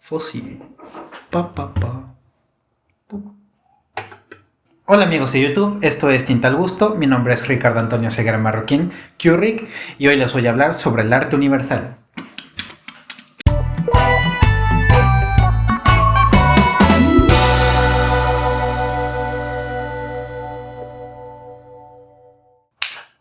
Fósil. Pa, pa, pa. Hola amigos de YouTube, esto es Tinta al Gusto, mi nombre es Ricardo Antonio Segura Marroquín, QRIC, y hoy les voy a hablar sobre el arte universal.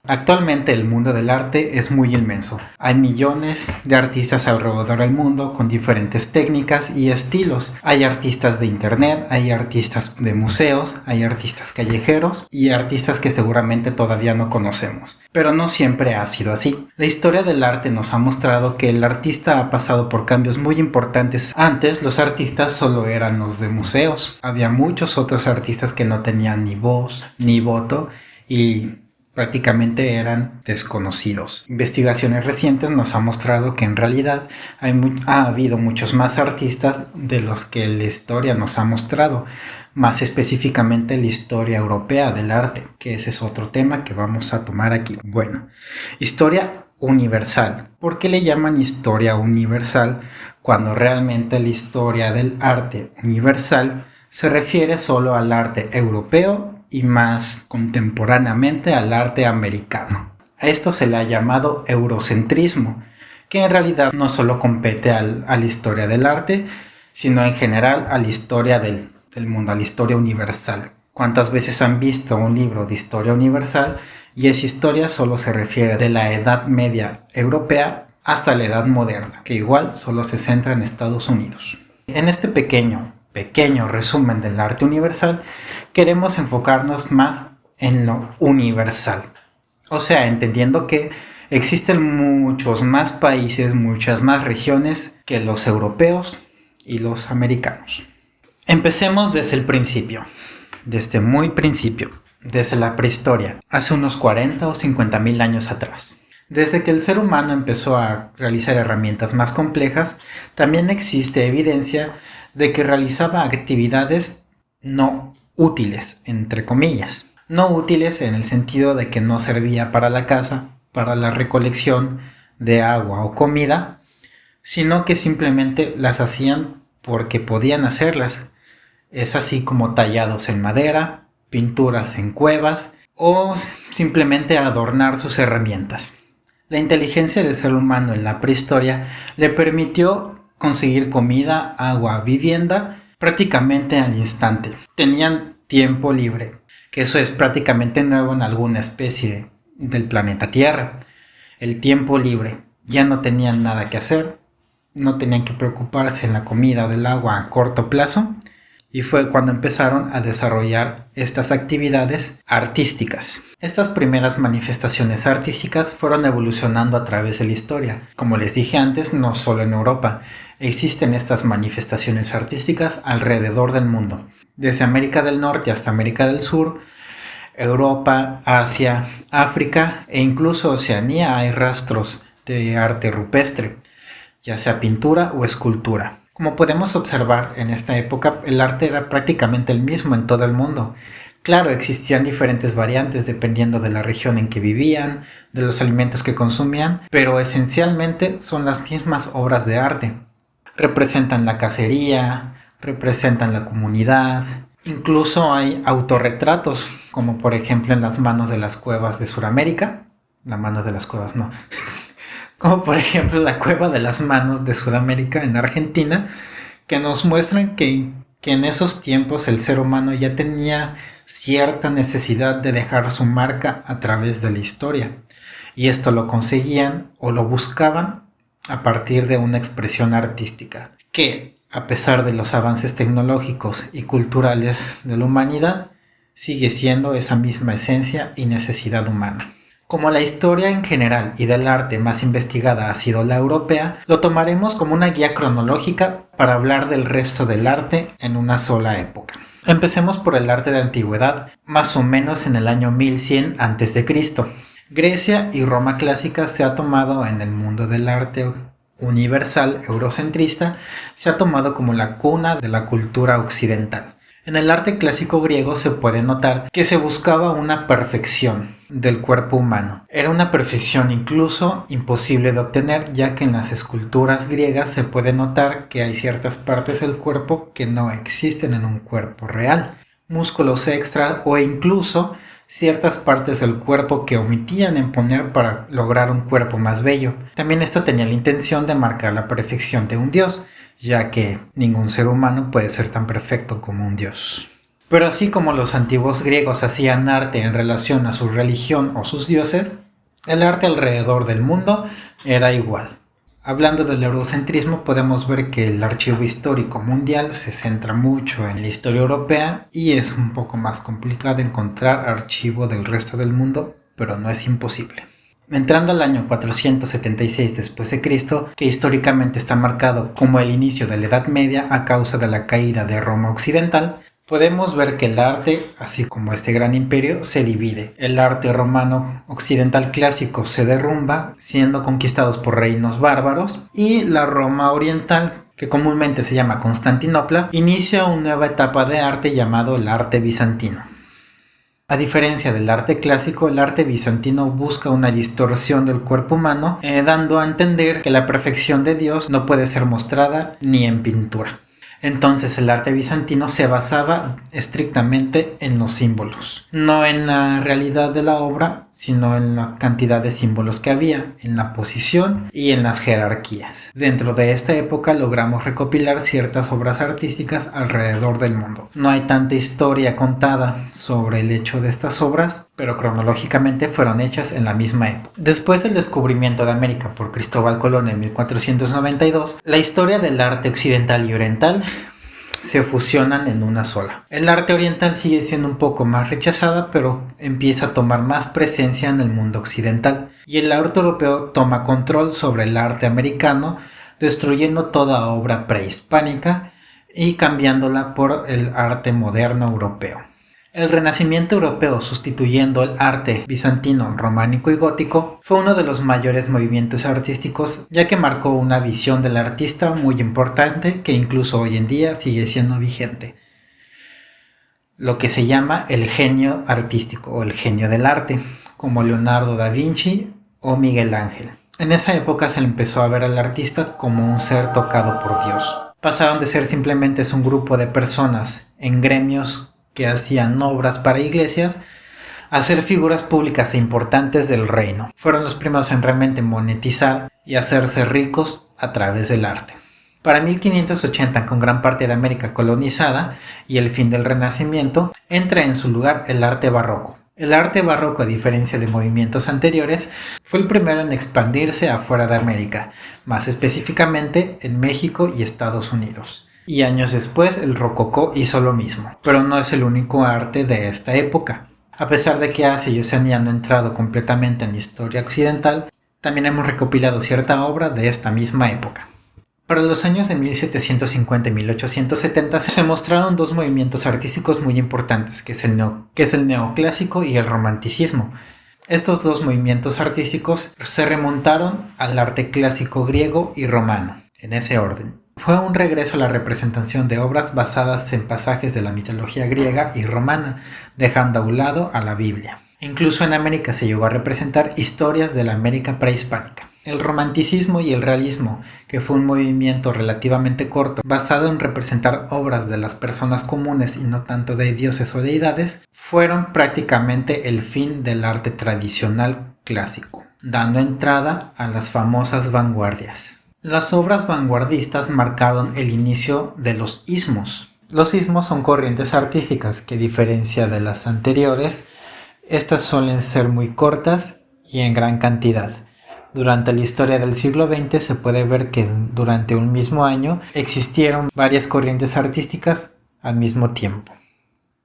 Actualmente el mundo del arte es muy inmenso. Hay millones de artistas alrededor del mundo con diferentes técnicas y estilos. Hay artistas de internet, hay artistas de museos, hay artistas callejeros y artistas que seguramente todavía no conocemos. Pero no siempre ha sido así. La historia del arte nos ha mostrado que el artista ha pasado por cambios muy importantes. Antes los artistas solo eran los de museos. Había muchos otros artistas que no tenían ni voz ni voto y prácticamente eran desconocidos. Investigaciones recientes nos han mostrado que en realidad ha habido muchos más artistas de los que la historia nos ha mostrado, más específicamente la historia europea del arte, que ese es otro tema que vamos a tomar aquí. Bueno, historia universal. ¿Por qué le llaman historia universal cuando realmente la historia del arte universal se refiere solo al arte europeo y más contemporáneamente al arte americano? A esto se le ha llamado eurocentrismo, que en realidad no solo compete a la historia del arte, sino en general a la historia del mundo, a la historia universal. ¿Cuántas veces han visto un libro de historia universal y esa historia solo se refiere de la Edad Media europea hasta la Edad Moderna, que igual solo se centra en Estados Unidos? En este pequeño resumen del arte universal, queremos enfocarnos más en lo universal. O sea, entendiendo que existen muchos más países, muchas más regiones que los europeos y los americanos. Empecemos desde el principio, desde muy principio, desde la prehistoria, hace unos 40 o 50 mil años atrás. Desde que el ser humano empezó a realizar herramientas más complejas, también existe evidencia de que realizaba actividades no útiles, entre comillas. No útiles en el sentido de que no servía para la caza, para la recolección de agua o comida, sino que simplemente las hacían porque podían hacerlas. Es así como tallados en madera, pinturas en cuevas o simplemente adornar sus herramientas. La inteligencia del ser humano en la prehistoria le permitió conseguir comida, agua, vivienda prácticamente al instante. Tenían tiempo libre, que eso es prácticamente nuevo en alguna especie del planeta Tierra. El tiempo libre. Ya no tenían nada que hacer, no tenían que preocuparse en la comida o del agua a corto plazo, y fue cuando empezaron a desarrollar estas actividades artísticas. Estas primeras manifestaciones artísticas fueron evolucionando a través de la historia. Como les dije antes, no solo en Europa, existen estas manifestaciones artísticas alrededor del mundo. Desde América del Norte hasta América del Sur, Europa, Asia, África e incluso Oceanía hay rastros de arte rupestre, ya sea pintura o escultura. Como podemos observar, en esta época el arte era prácticamente el mismo en todo el mundo. Claro, existían diferentes variantes dependiendo de la región en que vivían, de los alimentos que consumían, pero esencialmente son las mismas obras de arte. Representan la cacería, representan la comunidad, incluso hay autorretratos, como por ejemplo en las manos de las cuevas de Sudamérica. La mano de las cuevas no. Como por ejemplo la Cueva de las Manos de Sudamérica en Argentina, que nos muestran que en esos tiempos el ser humano ya tenía cierta necesidad de dejar su marca a través de la historia, y esto lo conseguían o lo buscaban a partir de una expresión artística, que a pesar de los avances tecnológicos y culturales de la humanidad, sigue siendo esa misma esencia y necesidad humana. Como la historia en general y del arte más investigada ha sido la europea, lo tomaremos como una guía cronológica para hablar del resto del arte en una sola época. Empecemos por el arte de la antigüedad, más o menos en el año 1100 a.C. Grecia y Roma clásica se ha tomado en el mundo del arte universal eurocentrista, se ha tomado como la cuna de la cultura occidental. En el arte clásico griego se puede notar que se buscaba una perfección del cuerpo humano. Era una perfección incluso imposible de obtener, ya que en las esculturas griegas se puede notar que hay ciertas partes del cuerpo que no existen en un cuerpo real, músculos extra o incluso ciertas partes del cuerpo que omitían en poner para lograr un cuerpo más bello. También esto tenía la intención de marcar la perfección de un dios, ya que ningún ser humano puede ser tan perfecto como un dios. Pero así como los antiguos griegos hacían arte en relación a su religión o sus dioses, el arte alrededor del mundo era igual. Hablando del eurocentrismo, podemos ver que el archivo histórico mundial se centra mucho en la historia europea y es un poco más complicado encontrar archivo del resto del mundo, pero no es imposible. Entrando al año 476 después de Cristo, que históricamente está marcado como el inicio de la Edad Media a causa de la caída de Roma Occidental, podemos ver que el arte, así como este gran imperio, se divide. El arte romano occidental clásico se derrumba, siendo conquistados por reinos bárbaros, y la Roma oriental, que comúnmente se llama Constantinopla, inicia una nueva etapa de arte llamado el arte bizantino. A diferencia del arte clásico, el arte bizantino busca una distorsión del cuerpo humano, dando a entender que la perfección de Dios no puede ser mostrada ni en pintura. Entonces el arte bizantino se basaba estrictamente en los símbolos, no en la realidad de la obra, sino en la cantidad de símbolos que había, en la posición y en las jerarquías. Dentro de esta época logramos recopilar ciertas obras artísticas alrededor del mundo. No hay tanta historia contada sobre el hecho de estas obras, pero cronológicamente fueron hechas en la misma época. Después del descubrimiento de América por Cristóbal Colón en 1492, la historia del arte occidental y oriental se fusionan en una sola. El arte oriental sigue siendo un poco más rechazada, pero empieza a tomar más presencia en el mundo occidental, y el arte europeo toma control sobre el arte americano, destruyendo toda obra prehispánica y cambiándola por el arte moderno europeo. El Renacimiento europeo, sustituyendo el arte bizantino, románico y gótico, fue uno de los mayores movimientos artísticos, ya que marcó una visión del artista muy importante que incluso hoy en día sigue siendo vigente. Lo que se llama el genio artístico o el genio del arte, como Leonardo da Vinci o Miguel Ángel. En esa época se le empezó a ver al artista como un ser tocado por Dios. Pasaron de ser simplemente un grupo de personas en gremios que hacían obras para iglesias, a ser figuras públicas e importantes del reino. Fueron los primeros en realmente monetizar y hacerse ricos a través del arte. Para 1580, con gran parte de América colonizada y el fin del Renacimiento, entra en su lugar el arte barroco. El arte barroco, a diferencia de movimientos anteriores, fue el primero en expandirse afuera de América, más específicamente en México y Estados Unidos. Y años después el rococó hizo lo mismo, pero no es el único arte de esta época. A pesar de que Asia y Oceanía no han entrado completamente en la historia occidental, también hemos recopilado cierta obra de esta misma época. Para los años de 1750 y 1870 se mostraron dos movimientos artísticos muy importantes, que es el neoclásico y el romanticismo. Estos dos movimientos artísticos se remontaron al arte clásico griego y romano, en ese orden. Fue un regreso a la representación de obras basadas en pasajes de la mitología griega y romana, dejando a un lado a la Biblia. Incluso en América se llegó a representar historias de la América prehispánica. El romanticismo y el realismo, que fue un movimiento relativamente corto, basado en representar obras de las personas comunes y no tanto de dioses o deidades, fueron prácticamente el fin del arte tradicional clásico, dando entrada a las famosas vanguardias. Las obras vanguardistas marcaron el inicio de los ismos. Los ismos son corrientes artísticas que, a diferencia de las anteriores, estas suelen ser muy cortas y en gran cantidad. Durante la historia del siglo XX se puede ver que durante un mismo año existieron varias corrientes artísticas al mismo tiempo.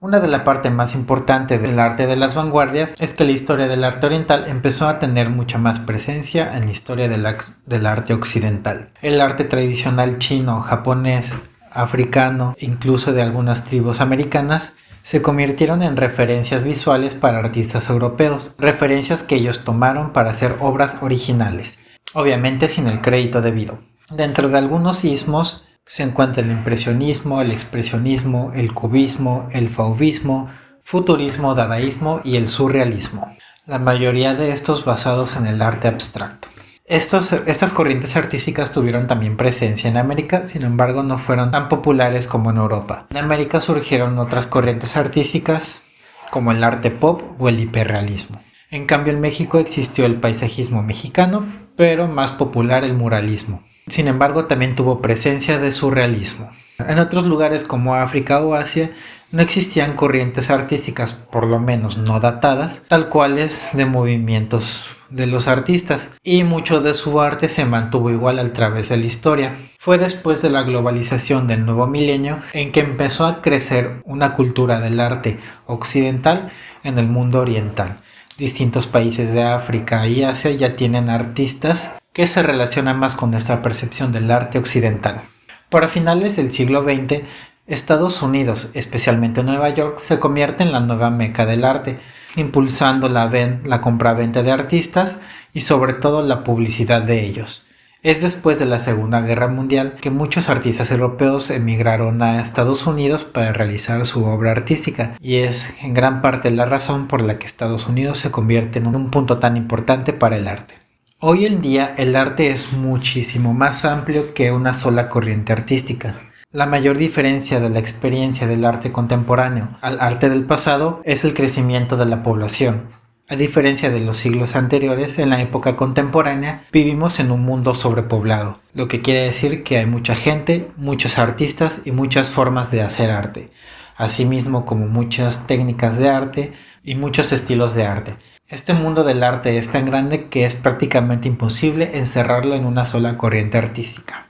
Una de las partes más importantes del arte de las vanguardias es que la historia del arte oriental empezó a tener mucha más presencia en la historia del arte occidental. El arte tradicional chino, japonés, africano, incluso de algunas tribus americanas, se convirtieron en referencias visuales para artistas europeos, referencias que ellos tomaron para hacer obras originales, obviamente sin el crédito debido. Dentro de algunos ismos Se encuentra el impresionismo, el expresionismo, el cubismo, el fauvismo, futurismo, dadaísmo y el surrealismo. La mayoría de estos basados en el arte abstracto. Estas corrientes artísticas tuvieron también presencia en América, sin embargo no fueron tan populares como en Europa. En América surgieron otras corrientes artísticas como el arte pop o el hiperrealismo. En cambio en México existió el paisajismo mexicano, pero más popular el muralismo. Sin embargo también tuvo presencia de surrealismo. En otros lugares como África o Asia no existían corrientes artísticas, por lo menos no datadas, tal cuales de movimientos de los artistas, y mucho de su arte se mantuvo igual a través de la historia. Fue después de la globalización del nuevo milenio en que empezó a crecer una cultura del arte occidental en el mundo oriental. Distintos países de África y Asia ya tienen artistas que se relacionan más con nuestra percepción del arte occidental. Para finales del siglo XX, Estados Unidos, especialmente Nueva York, se convierte en la nueva meca del arte, impulsando la compraventa de artistas y sobre todo la publicidad de ellos. Es después de la Segunda Guerra Mundial que muchos artistas europeos emigraron a Estados Unidos para realizar su obra artística, y es en gran parte la razón por la que Estados Unidos se convierte en un punto tan importante para el arte. Hoy en día el arte es muchísimo más amplio que una sola corriente artística. La mayor diferencia de la experiencia del arte contemporáneo al arte del pasado es el crecimiento de la población. A diferencia de los siglos anteriores, en la época contemporánea vivimos en un mundo sobrepoblado, lo que quiere decir que hay mucha gente, muchos artistas y muchas formas de hacer arte, asimismo como muchas técnicas de arte y muchos estilos de arte. Este mundo del arte es tan grande que es prácticamente imposible encerrarlo en una sola corriente artística.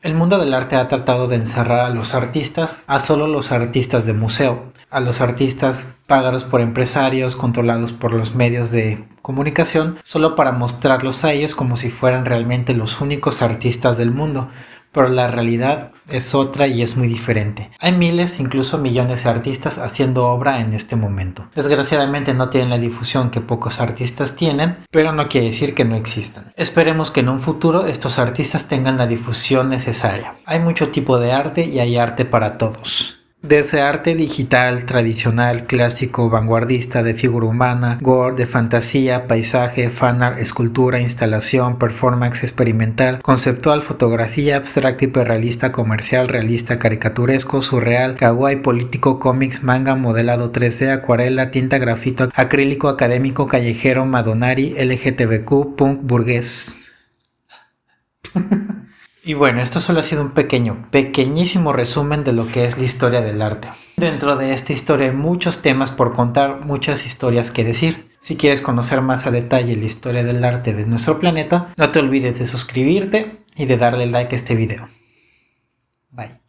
El mundo del arte ha tratado de encerrar a los artistas a solo los artistas de museo, a los artistas pagados por empresarios, controlados por los medios de comunicación, solo para mostrarlos a ellos como si fueran realmente los únicos artistas del mundo. Pero la realidad es otra y es muy diferente. Hay miles, incluso millones de artistas haciendo obra en este momento. Desgraciadamente no tienen la difusión que pocos artistas tienen, pero no quiere decir que no existan. Esperemos que en un futuro estos artistas tengan la difusión necesaria. Hay mucho tipo de arte y hay arte para todos. Desde arte digital, tradicional, clásico, vanguardista, de figura humana, gore, de fantasía, paisaje, fanart, escultura, instalación, performance experimental, conceptual, fotografía, abstracta, hiperrealista, comercial, realista, caricaturesco, surreal, kawaii, político, cómics, manga, modelado 3D, acuarela, tinta, grafito, acrílico, académico, callejero, madonari, LGTBQ, punk, burgués. Y bueno, esto solo ha sido un pequeñísimo resumen de lo que es la historia del arte. Dentro de esta historia hay muchos temas por contar, muchas historias que decir. Si quieres conocer más a detalle la historia del arte de nuestro planeta, no te olvides de suscribirte y de darle like a este video. Bye.